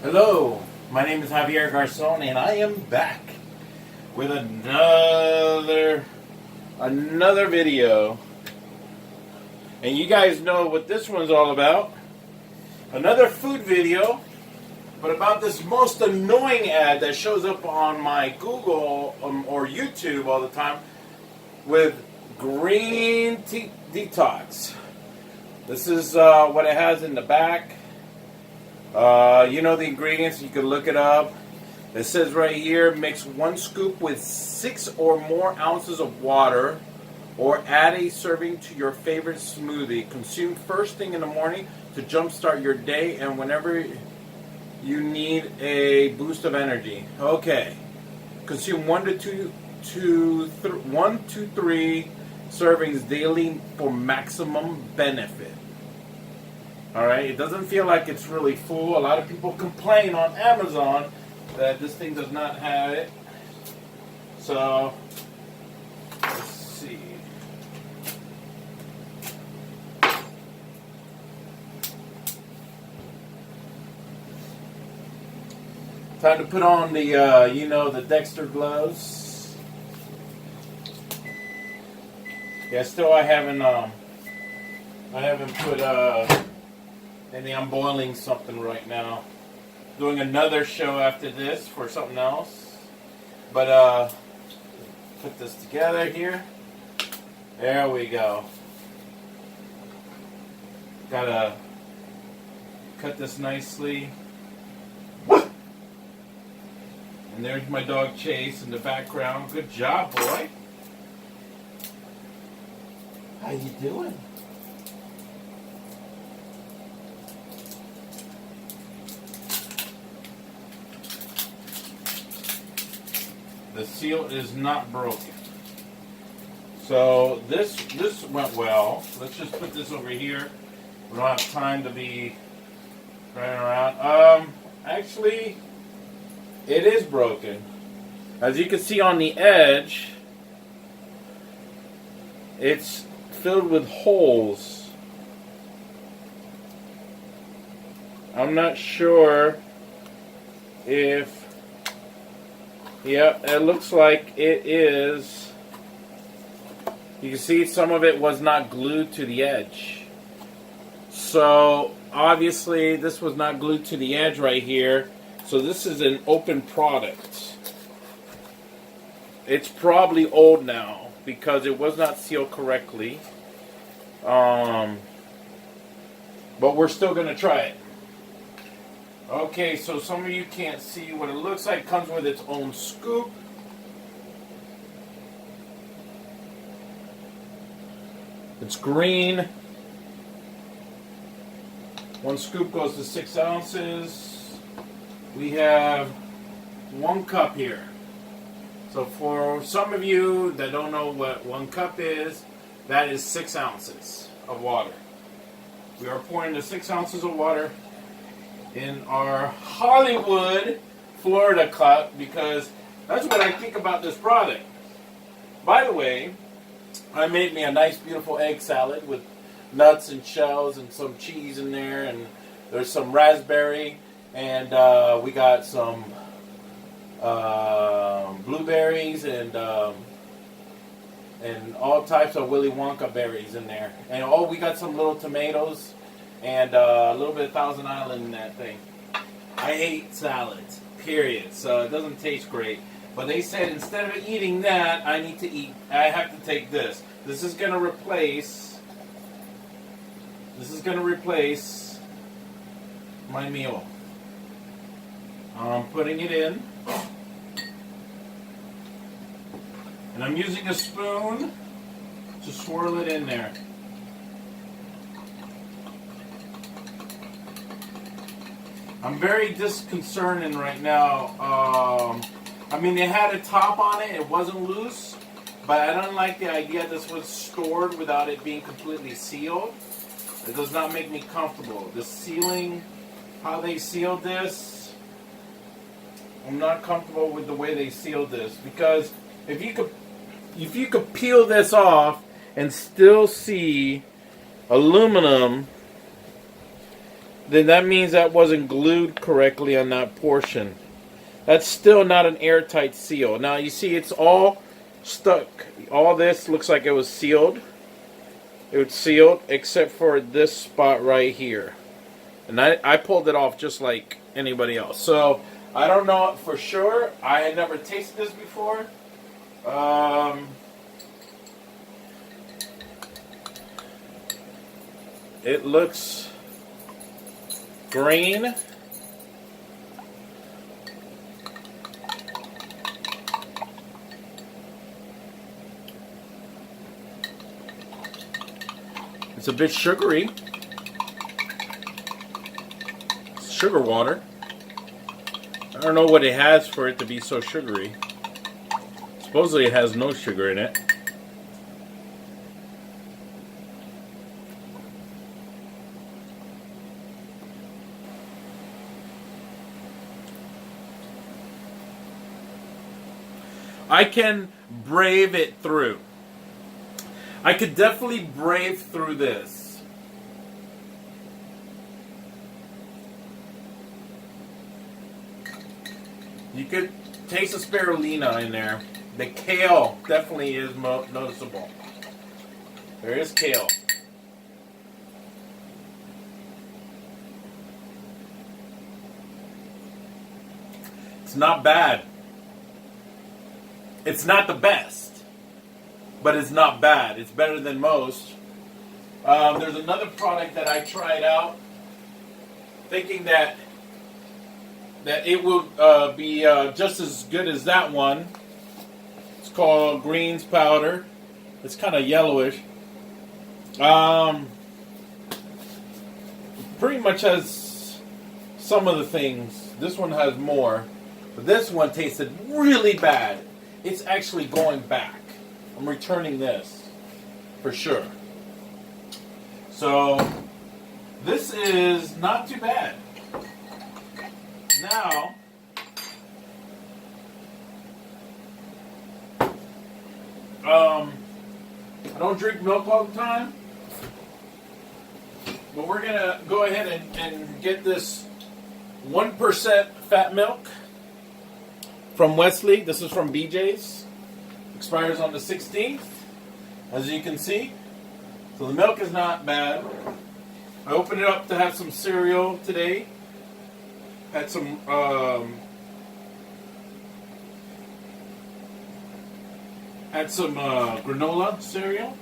Hello, my name is Javier Garcon, and I am back with another video. And you guys know what this one's all about. Another food video, but about this most annoying ad that shows up on my Google or YouTube all the time with green tea detox. This is what it has in the back. You know the ingredients, you can look it up. It says right here, mix 1 scoop with 6 or more ounces of water, or add a serving to your favorite smoothie. Consume first thing in the morning to jumpstart your day and whenever you need a boost of energy. Okay. Consume 1 to 3 servings daily for maximum benefit. Alright, it doesn't feel like it's really full. A lot of people complain on Amazon that this thing does not have it. So, let's see. Time to put on the, the Dexter gloves. Yeah, still I haven't put, maybe I'm boiling something right now. Doing another show after this for something else. But, put this together here. There we go. Gotta cut this nicely. And there's my dog Chase in the background. Good job, boy. How you doing? The seal is not broken. So this went well. Let's just put this over here. We don't have time to be running around. Actually, it is broken. As you can see on the edge, it's filled with holes. I'm not sure if... Yeah, it looks like it is. You can see some of it was not glued to the edge. So, obviously, this was not glued to the edge right here. So, this is an open product. It's probably old now because it was not sealed correctly. But we're still going to try it. Okay, so some of you can't see what it looks like. It comes with its own scoop. It's green. 1 scoop goes to 6 ounces. We have 1 cup here. So for some of you that don't know what 1 cup is, that is 6 ounces of water. We are pouring the 6 ounces of water in our Hollywood, Florida cup because that's what I think about this product. By the way, I made me a nice beautiful egg salad with nuts and shells and some cheese in there, and there's some raspberry, and we got some blueberries and all types of Willy Wonka berries in there. And we got some little tomatoes and a little bit of Thousand Island in that thing. I hate salads, period. So it doesn't taste great. But they said instead of eating that, I have to take this. This is going to replace my meal. I'm putting it in. And I'm using a spoon to swirl it in there. I'm very disconcerted right now. I mean, it had a top on it. It wasn't loose. But I don't like the idea this was stored without it being completely sealed. It does not make me comfortable. The sealing, how they sealed this, I'm not comfortable with the way they sealed this. Because if you could peel this off and still see aluminum then that means that wasn't glued correctly on that portion. That's still not an airtight seal. Now you see it's all stuck. All this looks like it was sealed. It was sealed except for this spot right here. And I pulled it off just like anybody else. So I don't know for sure. I had never tasted this before. It looks green. It's a bit sugary. It's sugar water. I don't know what it has for it to be so sugary. Supposedly it has no sugar in it. I can brave it through. I could definitely brave through this. You could taste the spirulina in there. The kale definitely is noticeable. There is kale. It's not bad. It's not the best, but it's not bad. It's better than most. There's another product that I tried out, thinking that it will be just as good as that one. It's called greens powder. It's kind of yellowish. Pretty much has some of the things. This one has more, but this one tasted really bad. It's actually going back. I'm returning this for sure. So this is not too bad. Now I don't drink milk all the time, but we're gonna go ahead and get this 1% fat milk from Wesley. This is from BJ's. Expires on the 16th, as you can see. So the milk is not bad. I opened it up to have some cereal today. Had some granola cereal.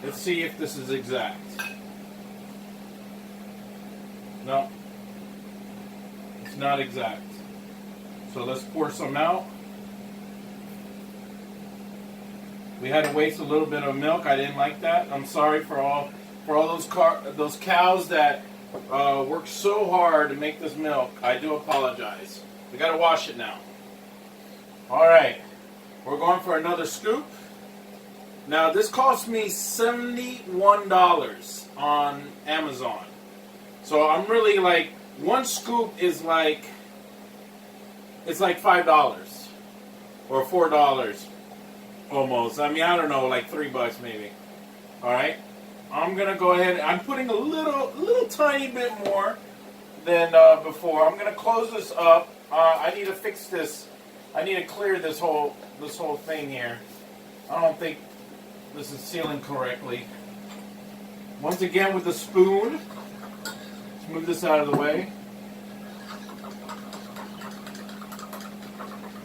Let's see if this is exact. No, it's not exact. So let's pour some out. We had to waste a little bit of milk. I didn't like that. I'm sorry for all those cows that worked so hard to make this milk. I do apologize. We got to wash it now. All right, we're going for another scoop. Now this cost me $71 on Amazon. So I'm really like, one scoop is like, it's like $5 or $4 almost. I mean, I don't know, like $3 maybe. All right, I'm gonna go ahead. I'm putting a little tiny bit more than before. I'm gonna close this up. I need to fix this. I need to clear this whole thing here. I don't think this is sealing correctly. Once again with the spoon. Let's move this out of the way.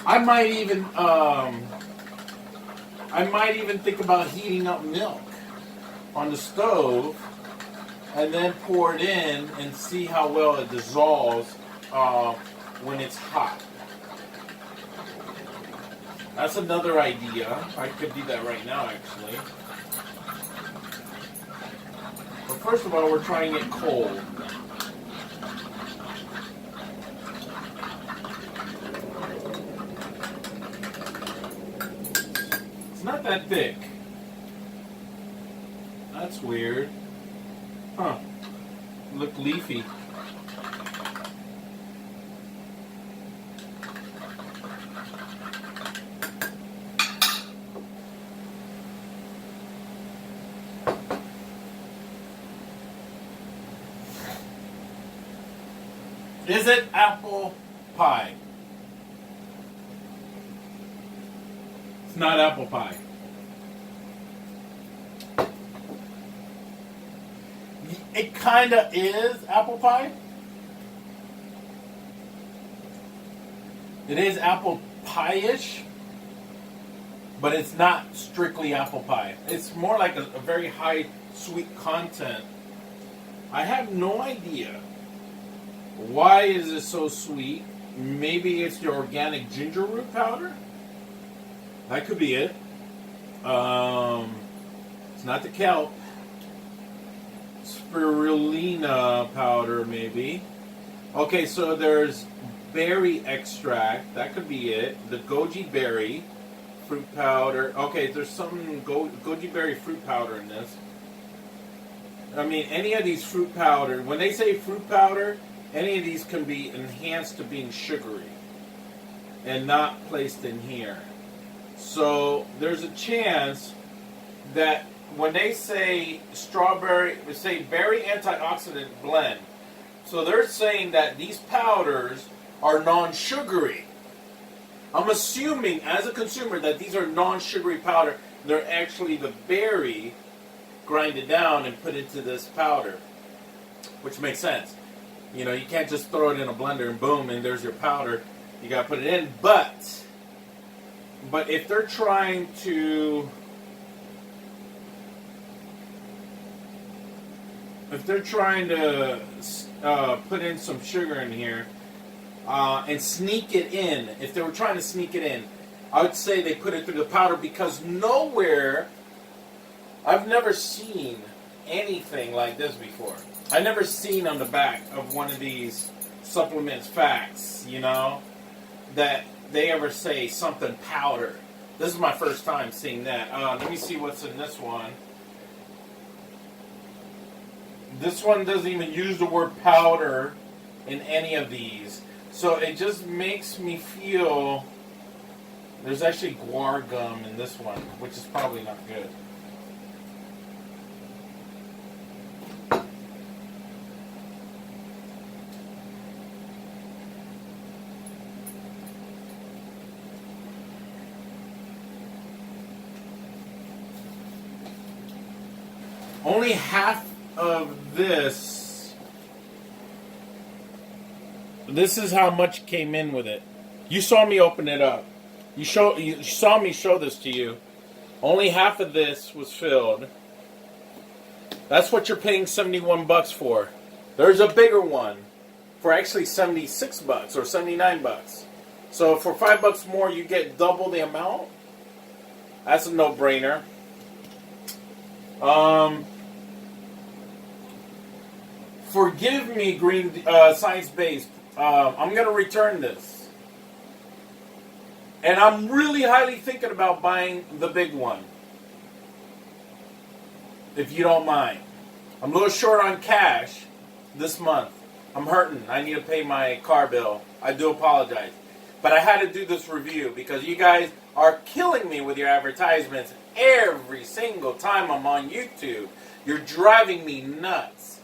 I might even think about heating up milk on the stove and then pour it in and see how well it dissolves when it's hot. That's another idea. I could do that right now, actually. But first of all, we're trying it cold. It's not that thick. That's weird. Huh. Look leafy. Is it apple pie? It's not apple pie. It kind of is apple pie. It is apple pie-ish, but it's not strictly apple pie. It's more like a very high sweet content. I have no idea why is it so sweet. Maybe it's the organic ginger root powder. That could be it. It's not the kelp. Spirulina powder, maybe. Okay, so there's berry extract. That could be it. The goji berry fruit powder. Okay, there's some goji berry fruit powder in this. I mean, any of these fruit powder, when they say fruit powder, any of these can be enhanced to being sugary and not placed in here. So there's a chance that when they say strawberry, they say berry antioxidant blend. So they're saying that these powders are non-sugary. I'm assuming as a consumer that these are non-sugary powder. They're actually the berry grinded down and put into this powder, which makes sense. You know, you can't just throw it in a blender and boom, and there's your powder. You got to put it in. But if they're trying to put in some sugar in here and sneak it in, if they were trying to sneak it in, I would say they put it through the powder, because nowhere, I've never seen anything like this before. I've never seen on the back of one of these supplements facts, you know, that they ever say something powder. This is my first time seeing that. Let me see what's in this one. This one doesn't even use the word powder in any of these. So it just makes me feel there's actually guar gum in this one, which is probably not good. Only half of this. This is how much came in with it. You saw me open it up. You saw me show this to you. Only half of this was filled. That's what you're paying $71 for. There's a bigger one for actually $76 or $79. So for $5 more, you get double the amount. That's a no-brainer. Forgive me, Green Science Base. I'm going to return this. And I'm really highly thinking about buying the big one. If you don't mind. I'm a little short on cash this month. I'm hurting. I need to pay my car bill. I do apologize. But I had to do this review because you guys are killing me with your advertisements every single time I'm on YouTube. You're driving me nuts.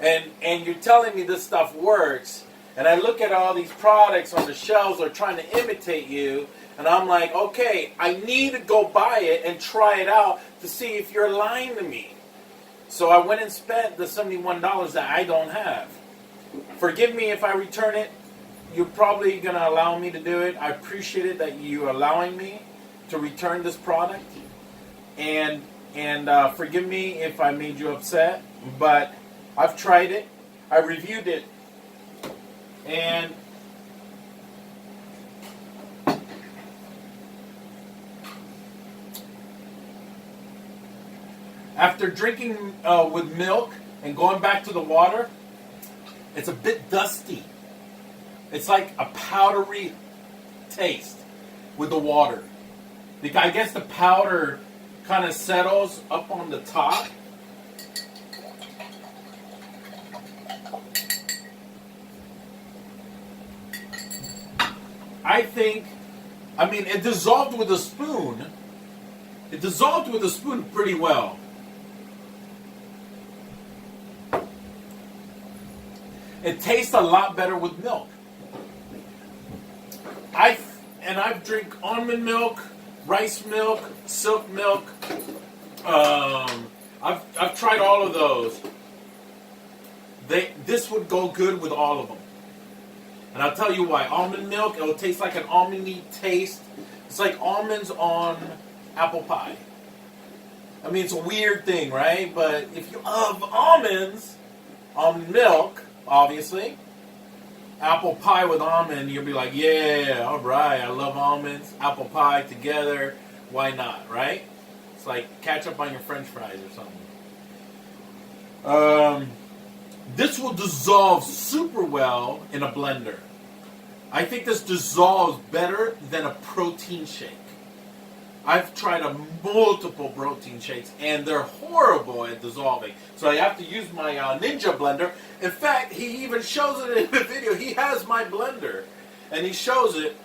And you're telling me this stuff works. And I look at all these products on the shelves that are trying to imitate you. And I'm like, okay, I need to go buy it and try it out to see if you're lying to me. So I went and spent the $71 that I don't have. Forgive me if I return it. You're probably going to allow me to do it. I appreciate it that you're allowing me to return this product. And forgive me if I made you upset. But I've tried it. I reviewed it. And after drinking with milk and going back to the water, it's a bit dusty. It's like a powdery taste with the water. Because I guess the powder kind of settles up on the top. I mean, it dissolved with a spoon. It dissolved with a spoon pretty well. It tastes a lot better with milk. I've drink almond milk, rice milk, silk milk. I've tried all of those. This would go good with all of them. And I'll tell you why. Almond milk, it'll taste like an almondy taste. It's like almonds on apple pie. I mean, it's a weird thing, right? But if you love almonds, almond milk, obviously, apple pie with almond, you'll be like, yeah, all right, I love almonds, apple pie together, why not, right? It's like ketchup on your french fries or something. This will dissolve super well in a blender. I think this dissolves better than a protein shake. I've tried multiple protein shakes, and they're horrible at dissolving. So I have to use my Ninja blender. In fact, he even shows it in the video. He has my blender, and he shows it.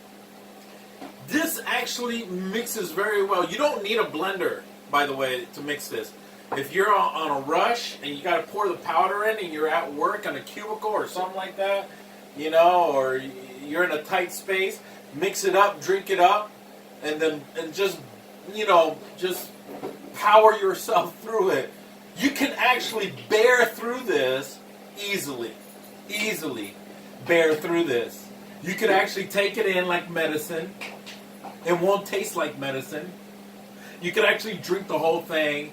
This actually mixes very well. You don't need a blender, by the way, to mix this. If you're on a rush and you got to pour the powder in and you're at work on a cubicle or something like that, you know, or you're in a tight space, mix it up, drink it up, and just, you know, just power yourself through it. You can actually bear through this easily bear through this. You could actually take it in like medicine. It won't taste like medicine. You could actually drink the whole thing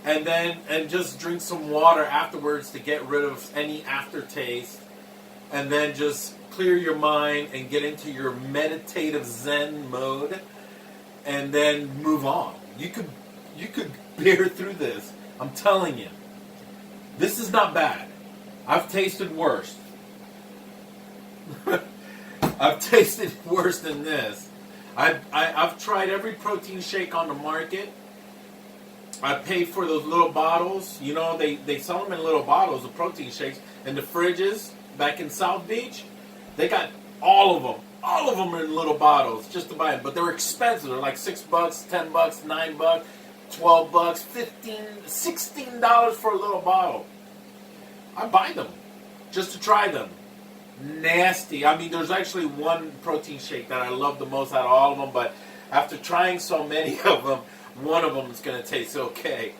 and just drink some water afterwards to get rid of any aftertaste, and then just clear your mind and get into your meditative Zen mode, and then move on. You could bear through this. I'm telling you. This is not bad. I've tasted worse. I've tasted worse than this. I've tried every protein shake on the market. I paid for those little bottles. You know, they sell them in little bottles of protein shakes in the fridges back in South Beach. They got all of them. All of them are in little bottles just to buy them. But they're expensive. They're like $6, $10, $9, $12, $15, $16 for a little bottle. I buy them just to try them. Nasty. I mean, there's actually one protein shake that I love the most out of all of them, but after trying so many of them, one of them is going to taste okay,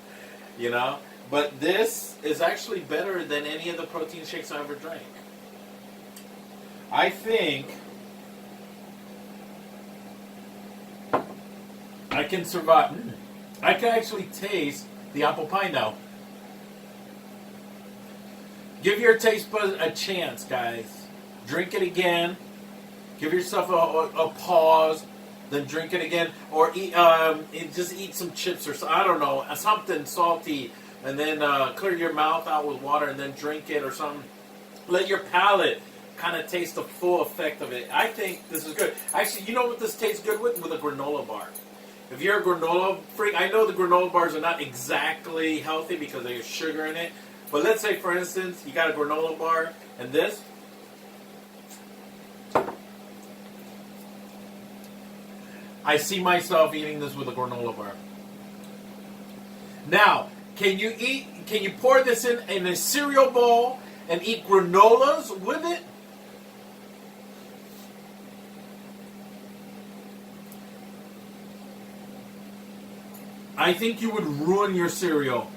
you know? But this is actually better than any of the protein shakes I ever drank. I think I can survive. I can actually taste the apple pie now. Give your taste buds a chance, guys. Drink it again. Give yourself a pause. Then drink it again, or just eat some chips or I don't know, something salty, and then clear your mouth out with water, and then drink it or something. Let your palate kind of taste the full effect of it. I think this is good. Actually, you know what this tastes good with? With a granola bar. If you're a granola freak, I know the granola bars are not exactly healthy because there's sugar in it. But let's say, for instance, you got a granola bar and this. I see myself eating this with a granola bar. Now, can you pour this in a cereal bowl and eat granolas with it? I think you would ruin your cereal,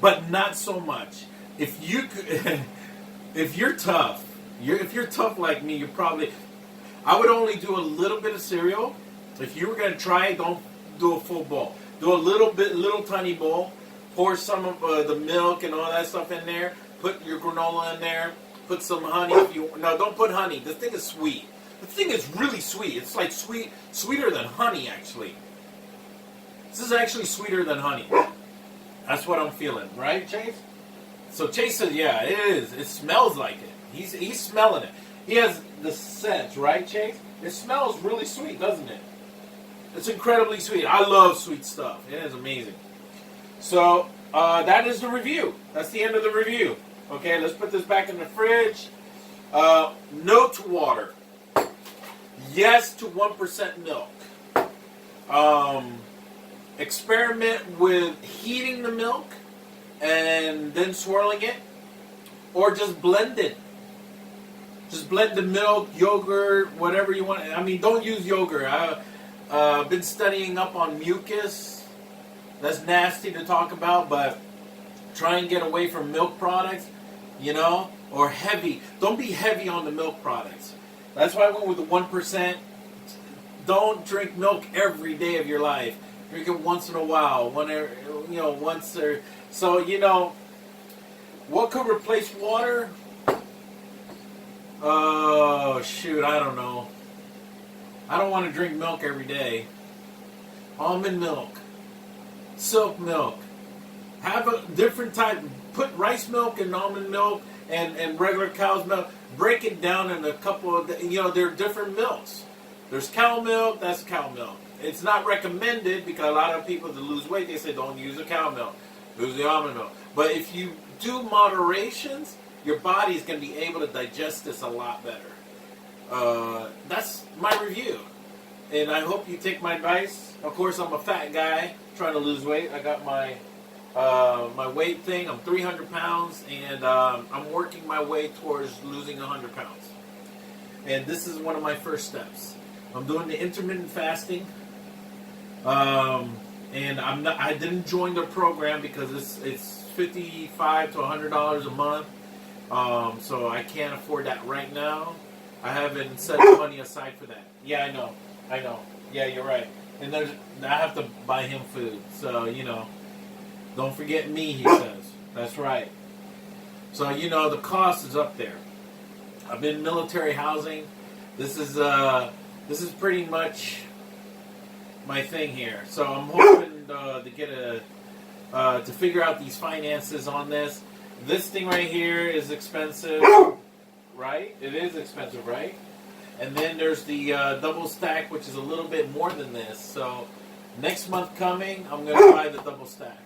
but not so much. If you're tough like me, I would only do a little bit of cereal. If you were going to try it, don't do a full bowl. Do a little tiny bowl. Pour some of the milk and all that stuff in there. Put your granola in there. Put some honey. No, don't put honey. This thing is sweet. The thing is really sweet. It's like sweeter than honey, actually. This is actually sweeter than honey. That's what I'm feeling, right, Chase? So Chase says, yeah, it is. It smells like it. He's smelling it. He has the scent, right, Chase? It smells really sweet, doesn't it? It's incredibly sweet. I love sweet stuff. It is amazing. So that is the review. That's the end of the review. Okay, let's put this back in the fridge. No to water. Yes to 1% milk. Experiment with heating the milk and then swirling it, or just blend it Just blend the milk, yogurt, whatever you want. I mean, don't use yogurt. I've been studying up on mucus. That's nasty to talk about, but try and get away from milk products, you know, or heavy. Don't be heavy on the milk products. That's why I went with the 1%. Don't drink milk every day of your life. Drink it once in a while, once or so. You know, what could replace water? Oh shoot, I don't know. I don't want to drink milk every day. Almond milk, silk milk. Have a different type. Put rice milk and almond milk and regular cow's milk. Break it down in a couple of, there are different milks. There's cow milk, that's cow milk. It's not recommended because a lot of people that lose weight, they say don't use the cow milk, use the almond milk. But if you do moderations, your body is going to be able to digest this a lot better. That's my review. And I hope you take my advice. Of course, I'm a fat guy trying to lose weight. I got my weight thing. I'm 300 pounds, and I'm working my way towards losing 100 pounds. And this is one of my first steps. I'm doing the intermittent fasting, and I didn't join the program because it's $55 to $100 a month. So I can't afford that right now. I haven't set money aside for that. Yeah, I know. Yeah, you're right. And I have to buy him food. So, don't forget me, he says. That's right. So, the cost is up there. I've been in military housing. This is pretty much my thing here. So I'm hoping to get to figure out these finances on this. This thing right here is expensive, right? It is expensive, right? And then there's the double stack, which is a little bit more than this. So next month coming, I'm going to buy the double stack.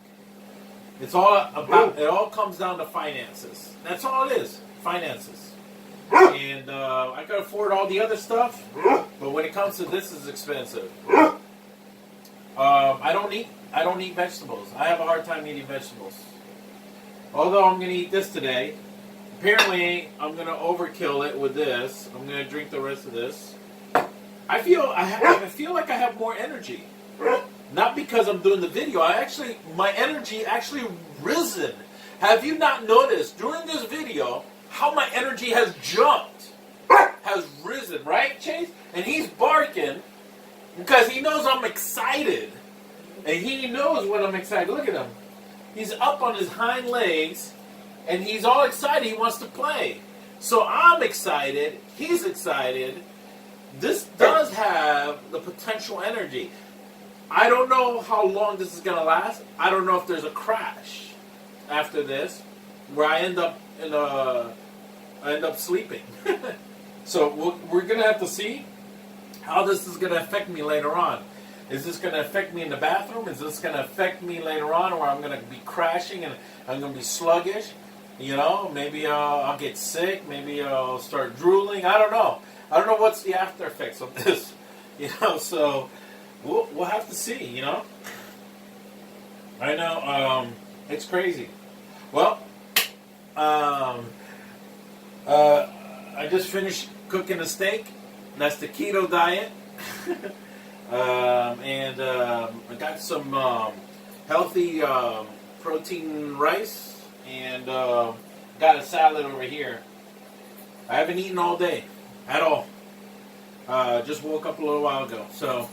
It all comes down to finances. That's all it is, finances. And I can afford all the other stuff, but when it comes to this, it's expensive. I don't eat vegetables. I have a hard time eating vegetables. Although I'm going to eat this today. Apparently, I'm going to overkill it with this. I'm going to drink the rest of this. I feel like I have more energy. Not because I'm doing the video. My energy actually risen. Have you not noticed during this video how my energy has jumped? Has risen, right, Chase? And he's barking because he knows I'm excited. And he knows when I'm excited. Look at him. He's up on his hind legs, and he's all excited. He wants to play. So I'm excited. He's excited. This does have the potential energy. I don't know how long this is going to last. I don't know if there's a crash after this where I end up sleeping. So we're going to have to see how this is going to affect me later on. Is this going to affect me in the bathroom? Is this going to affect me later on where I'm going to be crashing and I'm going to be sluggish? Maybe I'll get sick. Maybe I'll start drooling. I don't know. I don't know what's the after effects of this. So we'll have to see, I know. It's crazy. Well, I just finished cooking a steak. That's the keto diet. And I got some healthy protein rice and got a salad over here. I haven't eaten all day at all. Just woke up a little while ago. So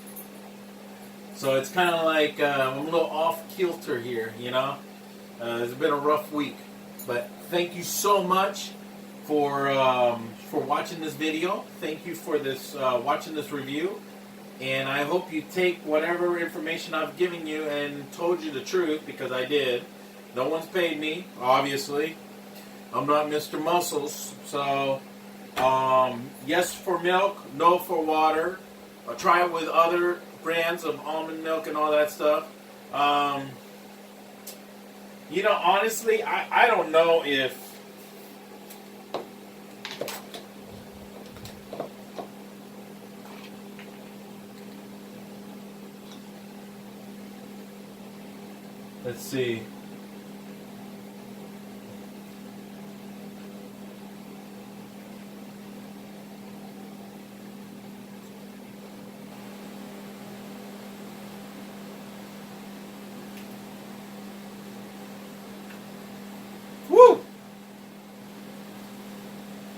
it's kind of like I'm a little off kilter here, It's been a rough week. But thank you so much for watching this video. Thank you for this watching this review. And I hope you take whatever information I've given you and told you the truth, because I did. No one's paid me, obviously. I'm not Mr. Muscles. So, yes for milk, no for water. I'll try it with other brands of almond milk and all that stuff. Honestly, I don't know if... Let's see.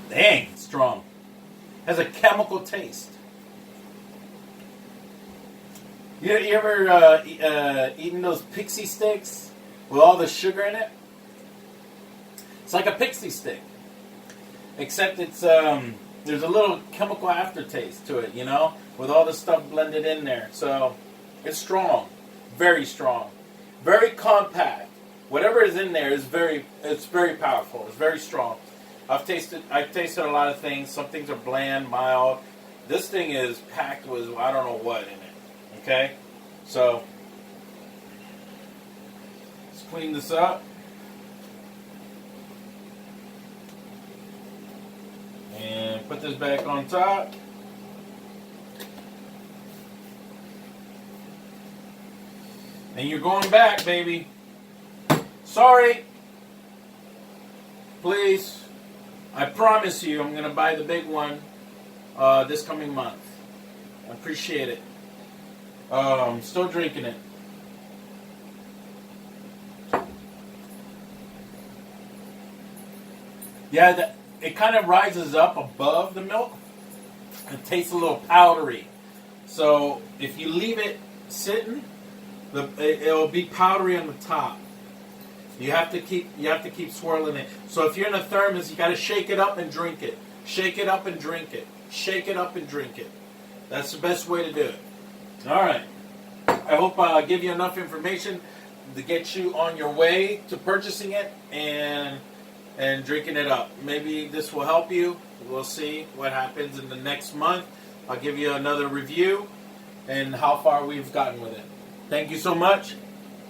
Dang, it's strong. Has a chemical taste. You ever eaten those pixie sticks with all the sugar in it? It's like a pixie stick, except it's there's a little chemical aftertaste to it, you know, with all the stuff blended in there. So it's strong, very strong, very compact. Whatever is in there is it's very powerful. It's very strong. I've tasted a lot of things. Some things are bland, mild. This thing is packed with I don't know what in it. Okay, so let's clean this up. And put this back on top. And you're going back, baby. Sorry. Please. I promise you I'm going to buy the big one this coming month. I appreciate it. Still drinking it. Yeah, it kind of rises up above the milk. It tastes a little powdery. So if you leave it sitting, it'll be powdery on the top. You have to keep swirling it. So if you're in a thermos, you got to shake it up and drink it. Shake it up and drink it. Shake it up and drink it. That's the best way to do it. All right. I hope I give you enough information to get you on your way to purchasing it and drinking it up. Maybe this will help you. We'll see what happens in the next month. I'll give you another review and how far we've gotten with it. Thank you so much.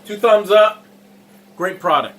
2 thumbs up. Great product.